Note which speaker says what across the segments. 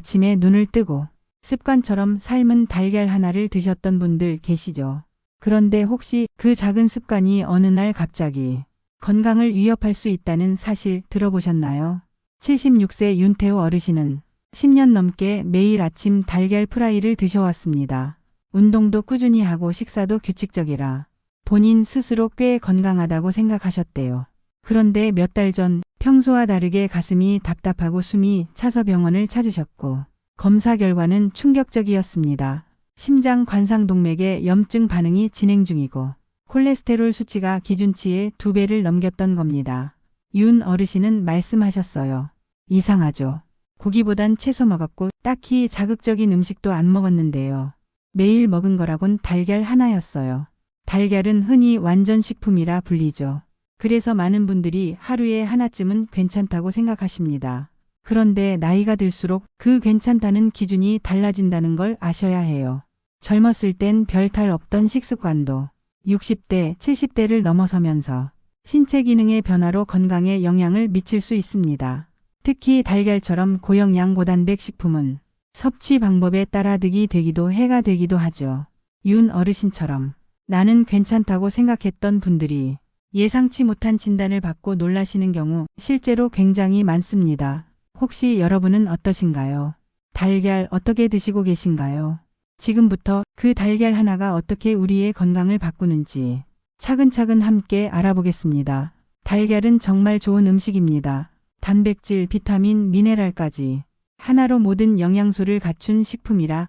Speaker 1: 아침에 눈을 뜨고 습관처럼 삶은 달걀 하나를 드셨던 분들 계시죠? 그런데 혹시 그 작은 습관이 어느 날 갑자기 건강을 위협할 수 있다는 사실 들어보셨나요? 76세 윤태호 어르신은 10년 넘게 매일 아침 달걀 프라이를 드셔왔습니다. 운동도 꾸준히 하고 식사도 규칙적이라 본인 스스로 꽤 건강하다고 생각하셨대요. 그런데 몇 달 전 평소와 다르게 가슴이 답답하고 숨이 차서 병원을 찾으셨고 검사 결과는 충격적이었습니다. 심장 관상동맥에 염증 반응이 진행 중이고 콜레스테롤 수치가 기준치의 2배를 넘겼던 겁니다. 윤 어르신은 말씀하셨어요. 이상하죠. 고기보단 채소 먹었고 딱히 자극적인 음식도 안 먹었는데요. 매일 먹은 거라곤 달걀 하나였어요. 달걀은 흔히 완전식품이라 불리죠. 그래서 많은 분들이 하루에 하나쯤은 괜찮다고 생각하십니다. 그런데 나이가 들수록 그 괜찮다는 기준이 달라진다는 걸 아셔야 해요. 젊었을 땐 별 탈 없던 식습관도 60대, 70대를 넘어서면서 신체 기능의 변화로 건강에 영향을 미칠 수 있습니다. 특히 달걀처럼 고영양 고단백 식품은 섭취 방법에 따라 득이 되기도 해가 되기도 하죠. 윤 어르신처럼 나는 괜찮다고 생각했던 분들이 예상치 못한 진단을 받고 놀라시는 경우 실제로 굉장히 많습니다. 혹시 여러분은 어떠신가요? 달걀 어떻게 드시고 계신가요? 지금부터 그 달걀 하나가 어떻게 우리의 건강을 바꾸는지 차근차근 함께 알아보겠습니다. 달걀은 정말 좋은 음식입니다. 단백질, 비타민, 미네랄까지 하나로 모든 영양소를 갖춘 식품이라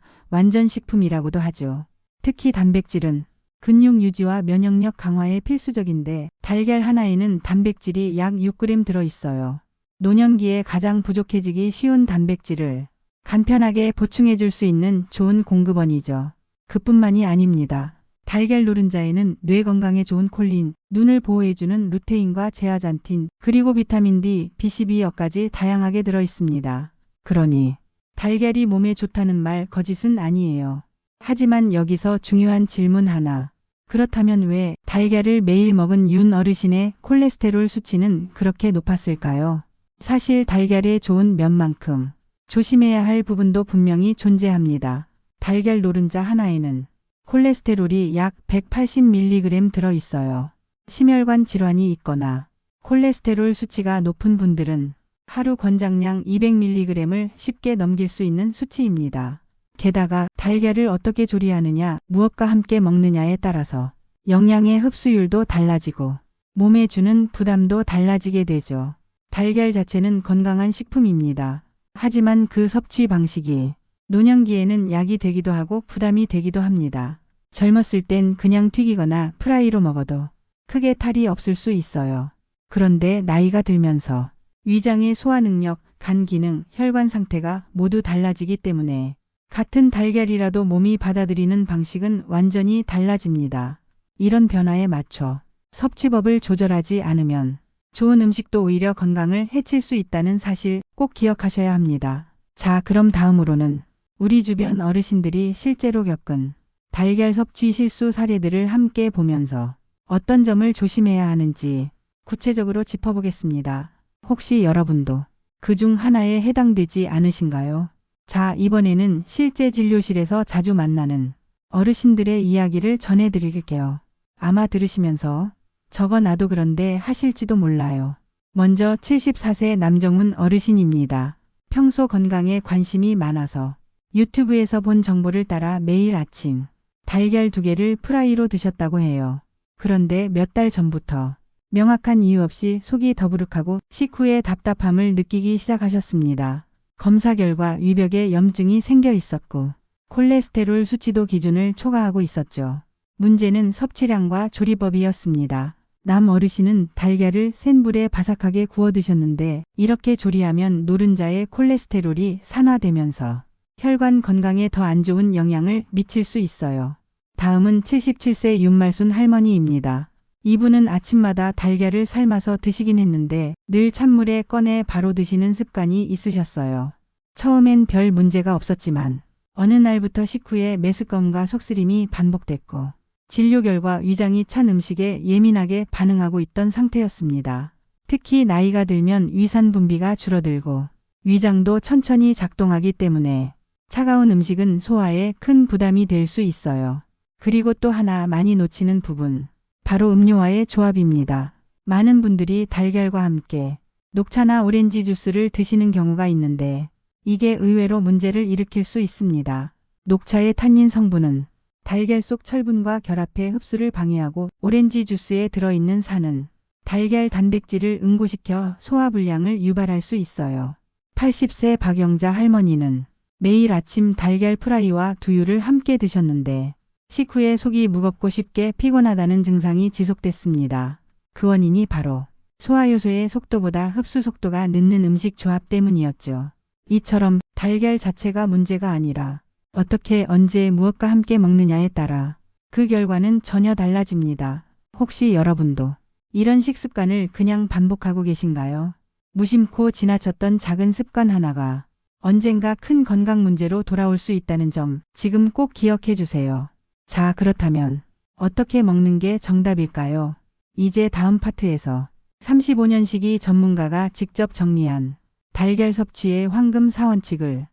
Speaker 1: 완전식품이라고도 하죠. 특히 단백질은 근육 유지와 면역력 강화에 필수적인데 달걀 하나에는 단백질이 약 6g 들어있어요. 노년기에 가장 부족해지기 쉬운 단백질을 간편하게 보충해 줄 수 있는 좋은 공급원이죠. 그뿐만이 아닙니다. 달걀 노른자에는 뇌 건강에 좋은 콜린, 눈을 보호해주는 루테인과 제아잔틴, 그리고 비타민 D, B12여까지 다양하게 들어있습니다. 그러니 달걀이 몸에 좋다는 말 거짓은 아니에요. 하지만 여기서 중요한 질문 하나. 그렇다면 왜 달걀을 매일 먹은 윤 어르신의 콜레스테롤 수치는 그렇게 높았을까요? 사실 달걀에 좋은 면만큼 조심해야 할 부분도 분명히 존재합니다. 달걀 노른자 하나에는 콜레스테롤이 약 180mg 들어있어요. 심혈관 질환이 있거나 콜레스테롤 수치가 높은 분들은 하루 권장량 200mg을 쉽게 넘길 수 있는 수치입니다. 게다가 달걀을 어떻게 조리하느냐, 무엇과 함께 먹느냐에 따라서 영양의 흡수율도 달라지고 몸에 주는 부담도 달라지게 되죠. 달걀 자체는 건강한 식품입니다. 하지만 그 섭취 방식이 노년기에는 약이 되기도 하고 부담이 되기도 합니다. 젊었을 땐 그냥 튀기거나 프라이로 먹어도 크게 탈이 없을 수 있어요. 그런데 나이가 들면서 위장의 소화 능력, 간 기능, 혈관 상태가 모두 달라지기 때문에 같은 달걀이라도 몸이 받아들이는 방식은 완전히 달라집니다. 이런 변화에 맞춰 섭취법을 조절하지 않으면 좋은 음식도 오히려 건강을 해칠 수 있다는 사실 꼭 기억하셔야 합니다. 자, 그럼 다음으로는 우리 주변 어르신들이 실제로 겪은 달걀 섭취 실수 사례들을 함께 보면서 어떤 점을 조심해야 하는지 구체적으로 짚어보겠습니다. 혹시 여러분도 그중 하나에 해당되지 않으신가요? 자, 이번에는 실제 진료실에서 자주 만나는 어르신들의 이야기를 전해드릴게요. 아마 들으시면서 저거 나도 그런데 하실지도 몰라요. 먼저 74세 남정훈 어르신입니다. 평소 건강에 관심이 많아서 유튜브에서 본 정보를 따라 매일 아침 달걀 2개를 프라이로 드셨다고 해요. 그런데 몇 달 전부터 명확한 이유 없이 속이 더부룩하고 식후에 답답함을 느끼기 시작하셨습니다. 검사 결과 위벽에 염증이 생겨 있었고 콜레스테롤 수치도 기준을 초과하고 있었죠. 문제는 섭취량과 조리법이었습니다. 남 어르신은 달걀을 센 불에 바삭하게 구워 드셨는데 이렇게 조리하면 노른자의 콜레스테롤이 산화되면서 혈관 건강에 더 안 좋은 영향을 미칠 수 있어요. 다음은 77세 윤말순 할머니입니다. 이분은 아침마다 달걀을 삶아서 드시긴 했는데 늘 찬물에 꺼내 바로 드시는 습관이 있으셨어요. 처음엔 별 문제가 없었지만 어느 날부터 식후에 메스꺼움과 속쓰림이 반복됐고 진료 결과 위장이 찬 음식에 예민하게 반응하고 있던 상태였습니다. 특히 나이가 들면 위산 분비가 줄어들고 위장도 천천히 작동하기 때문에 차가운 음식은 소화에 큰 부담이 될 수 있어요. 그리고 또 하나 많이 놓치는 부분, 바로 음료와의 조합입니다. 많은 분들이 달걀과 함께 녹차나 오렌지 주스를 드시는 경우가 있는데 이게 의외로 문제를 일으킬 수 있습니다. 녹차의 탄닌 성분은 달걀 속 철분과 결합해 흡수를 방해하고 오렌지 주스에 들어있는 산은 달걀 단백질을 응고시켜 소화불량을 유발할 수 있어요. 80세 박영자 할머니는 매일 아침 달걀 프라이와 두유를 함께 드셨는데 식후에 속이 무겁고 쉽게 피곤하다는 증상이 지속됐습니다. 그 원인이 바로 소화효소의 속도보다 흡수 속도가 늦는 음식 조합 때문이었죠. 이처럼 달걀 자체가 문제가 아니라 어떻게 언제 무엇과 함께 먹느냐에 따라 그 결과는 전혀 달라집니다. 혹시 여러분도 이런 식습관을 그냥 반복하고 계신가요? 무심코 지나쳤던 작은 습관 하나가 언젠가 큰 건강 문제로 돌아올 수 있다는 점 지금 꼭 기억해 주세요. 자, 그렇다면 어떻게 먹는 게 정답일까요? 이제 다음 파트에서 35년식이 전문가가 직접 정리한 달걀 섭취의 황금 4원칙을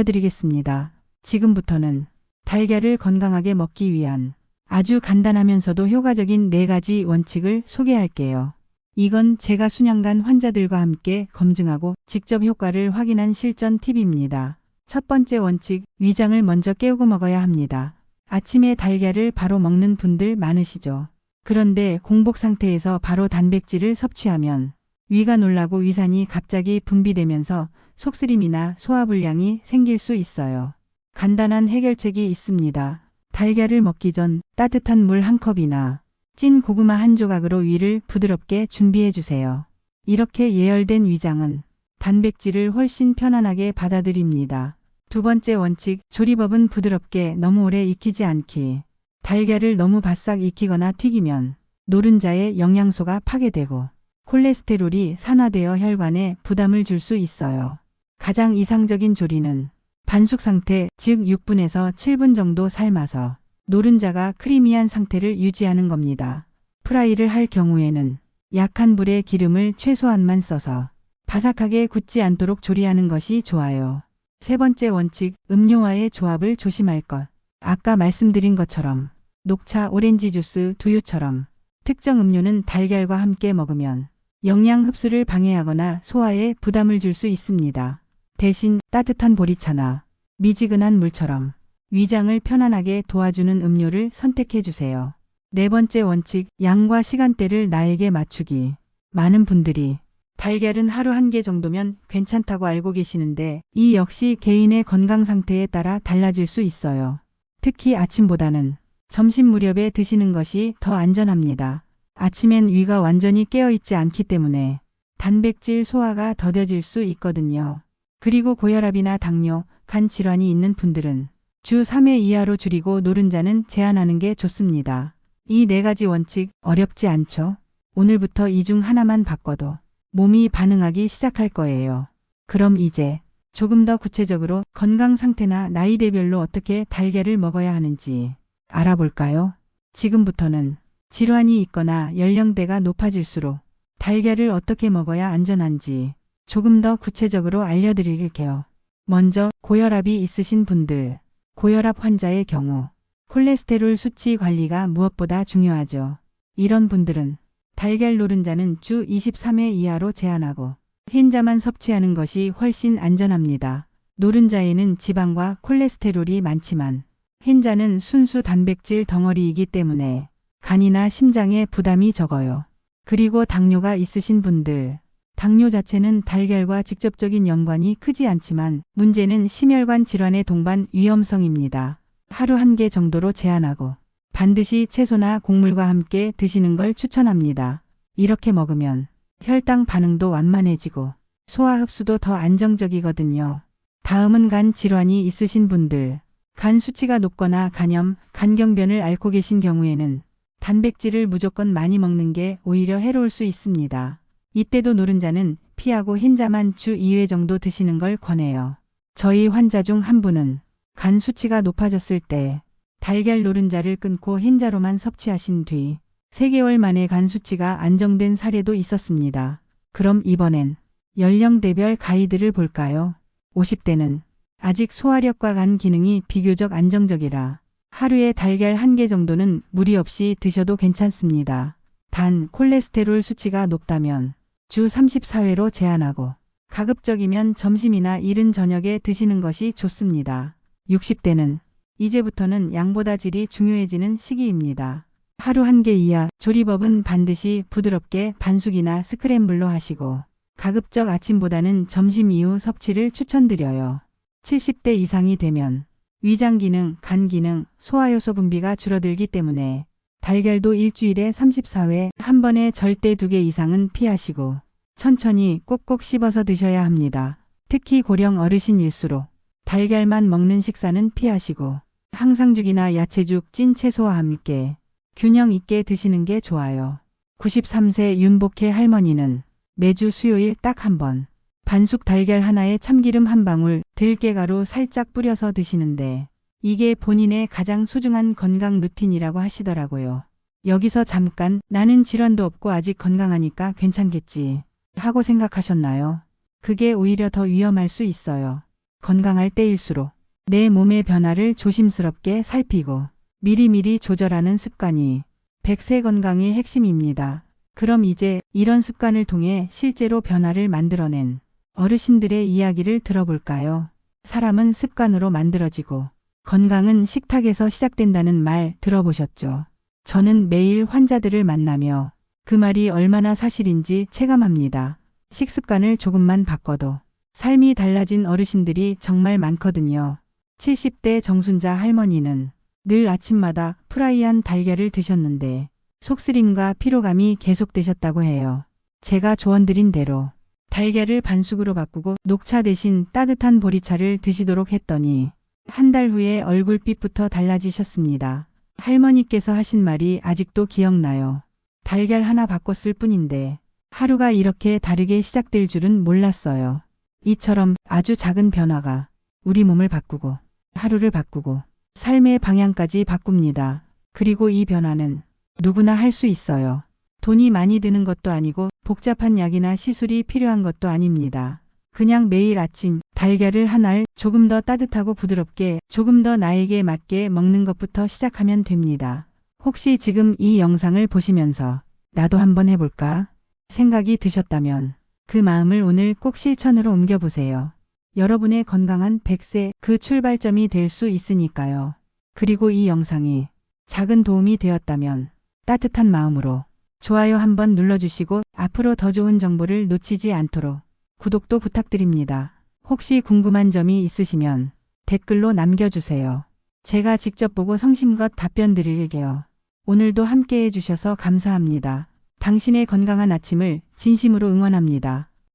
Speaker 1: 알려드리겠습니다. 지금부터는 달걀을 건강하게 먹기 위한 아주 간단하면서도 효과적인 4가지 원칙을 소개할게요. 이건 제가 수년간 환자들과 함께 검증하고 직접 효과를 확인한 실전 팁입니다. 첫 번째 원칙, 위장을 먼저 깨우고 먹어야 합니다. 아침에 달걀을 바로 먹는 분들 많으시죠? 그런데 공복 상태에서 바로 단백질을 섭취하면 위가 놀라고 위산이 갑자기 분비되면서 속쓰림이나 소화불량이 생길 수 있어요. 간단한 해결책이 있습니다. 달걀을 먹기 전 따뜻한 물 한 컵이나 찐 고구마 한 조각으로 위를 부드럽게 준비해 주세요. 이렇게 예열된 위장은 단백질을 훨씬 편안하게 받아들입니다. 두 번째 원칙, 조리법은 부드럽게 너무 오래 익히지 않기. 달걀을 너무 바싹 익히거나 튀기면 노른자의 영양소가 파괴되고 콜레스테롤이 산화되어 혈관에 부담을 줄 수 있어요. 가장 이상적인 조리는 반숙 상태, 즉 6분에서 7분 정도 삶아서 노른자가 크리미한 상태를 유지하는 겁니다. 프라이를 할 경우에는 약한 불에 기름을 최소한만 써서 바삭하게 굳지 않도록 조리하는 것이 좋아요. 세 번째 원칙, 음료와의 조합을 조심할 것. 아까 말씀드린 것처럼 녹차, 오렌지 주스, 두유처럼 특정 음료는 달걀과 함께 먹으면 영양 흡수를 방해하거나 소화에 부담을 줄 수 있습니다. 대신 따뜻한 보리차나 미지근한 물처럼 위장을 편안하게 도와주는 음료를 선택해 주세요. 네 번째 원칙, 양과 시간대를 나에게 맞추기. 많은 분들이 달걀은 하루 1개 정도면 괜찮다고 알고 계시는데 이 역시 개인의 건강 상태에 따라 달라질 수 있어요. 특히 아침보다는 점심 무렵에 드시는 것이 더 안전합니다. 아침엔 위가 완전히 깨어있지 않기 때문에 단백질 소화가 더뎌질 수 있거든요. 그리고 고혈압이나 당뇨, 간 질환이 있는 분들은 주 3회 이하로 줄이고 노른자는 제한하는 게 좋습니다. 이 4가지 원칙 어렵지 않죠? 오늘부터 이 중 하나만 바꿔도 몸이 반응하기 시작할 거예요. 그럼 이제 조금 더 구체적으로 건강 상태나 나이대별로 어떻게 달걀을 먹어야 하는지 알아볼까요? 지금부터는 질환이 있거나 연령대가 높아질수록 달걀을 어떻게 먹어야 안전한지 조금 더 구체적으로 알려드릴게요. 먼저 고혈압이 있으신 분들, 고혈압 환자의 경우 콜레스테롤 수치 관리가 무엇보다 중요하죠. 이런 분들은 달걀 노른자는 주 23회 이하로 제한하고 흰자만 섭취하는 것이 훨씬 안전합니다. 노른자에는 지방과 콜레스테롤이 많지만 흰자는 순수 단백질 덩어리이기 때문에 간이나 심장에 부담이 적어요. 그리고 당뇨가 있으신 분들, 당뇨 자체는 달걀과 직접적인 연관이 크지 않지만 문제는 심혈관 질환의 동반 위험성입니다. 하루 1개 정도로 제한하고 반드시 채소나 곡물과 함께 드시는 걸 추천합니다. 이렇게 먹으면 혈당 반응도 완만해지고 소화 흡수도 더 안정적이거든요. 다음은 간 질환이 있으신 분들, 간 수치가 높거나 간염, 간경변을 앓고 계신 경우에는 단백질을 무조건 많이 먹는 게 오히려 해로울 수 있습니다. 이때도 노른자는 피하고 흰자만 주 2회 정도 드시는 걸 권해요. 저희 환자 중 한 분은 간 수치가 높아졌을 때 달걀 노른자를 끊고 흰자로만 섭취하신 뒤 3개월 만에 간 수치가 안정된 사례도 있었습니다. 그럼 이번엔 연령대별 가이드를 볼까요? 50대는 아직 소화력과 간 기능이 비교적 안정적이라 하루에 달걀 1개 정도는 무리 없이 드셔도 괜찮습니다. 단 콜레스테롤 수치가 높다면 주 34회로 제한하고 가급적이면 점심이나 이른 저녁에 드시는 것이 좋습니다. 60대는 이제부터는 양보다 질이 중요해지는 시기입니다. 하루 1개 이하 조리법은 반드시 부드럽게 반숙이나 스크램블로 하시고 가급적 아침보다는 점심 이후 섭취를 추천드려요. 70대 이상이 되면 위장 기능, 간 기능, 소화효소 분비가 줄어들기 때문에 달걀도 일주일에 34회, 한 번에 절대 2개 이상은 피하시고 천천히 꼭꼭 씹어서 드셔야 합니다. 특히 고령 어르신일수록 달걀만 먹는 식사는 피하시고 항상죽이나 야채죽, 찐 채소와 함께 균형 있게 드시는 게 좋아요. 93세 윤복혜 할머니는 매주 수요일 딱 한 번 반숙 달걀 하나에 참기름 한 방울, 들깨가루 살짝 뿌려서 드시는데 이게 본인의 가장 소중한 건강 루틴이라고 하시더라고요. 여기서 잠깐 나는 질환도 없고 아직 건강하니까 괜찮겠지 하고 생각하셨나요? 그게 오히려 더 위험할 수 있어요. 건강할 때일수록 내 몸의 변화를 조심스럽게 살피고 미리미리 조절하는 습관이 100세 건강의 핵심입니다. 그럼 이제 이런 습관을 통해 실제로 변화를 만들어낸 어르신들의 이야기를 들어볼까요? 사람은 습관으로 만들어지고 건강은 식탁에서 시작된다는 말 들어보셨죠? 저는 매일 환자들을 만나며 그 말이 얼마나 사실인지 체감합니다. 식습관을 조금만 바꿔도 삶이 달라진 어르신들이 정말 많거든요. 70대 정순자 할머니는 늘 아침마다 프라이한 달걀을 드셨는데 속쓰림과 피로감이 계속되셨다고 해요. 제가 조언드린 대로 달걀을 반숙으로 바꾸고 녹차 대신 따뜻한 보리차를 드시도록 했더니 한 달 후에 얼굴빛부터 달라지셨습니다. 할머니께서 하신 말이 아직도 기억나요. 달걀 하나 바꿨을 뿐인데 하루가 이렇게 다르게 시작될 줄은 몰랐어요. 이처럼 아주 작은 변화가 우리 몸을 바꾸고 하루를 바꾸고 삶의 방향까지 바꿉니다. 그리고 이 변화는 누구나 할 수 있어요. 돈이 많이 드는 것도 아니고 복잡한 약이나 시술이 필요한 것도 아닙니다. 그냥 매일 아침 달걀을 한 알 조금 더 따뜻하고 부드럽게 조금 더 나에게 맞게 먹는 것부터 시작하면 됩니다. 혹시 지금 이 영상을 보시면서 나도 한번 해볼까 생각이 드셨다면 그 마음을 오늘 꼭 실천으로 옮겨보세요. 여러분의 건강한 100세 그 출발점이 될 수 있으니까요. 그리고 이 영상이 작은 도움이 되었다면 따뜻한 마음으로 좋아요 한번 눌러주시고 앞으로 더 좋은 정보를 놓치지 않도록 구독도 부탁드립니다. 혹시 궁금한 점이 있으시면 댓글로 남겨주세요. 제가 직접 보고 성심껏 답변 드릴게요. 오늘도 함께 해주셔서 감사합니다. 당신의 건강한 아침을 진심으로 응원합니다.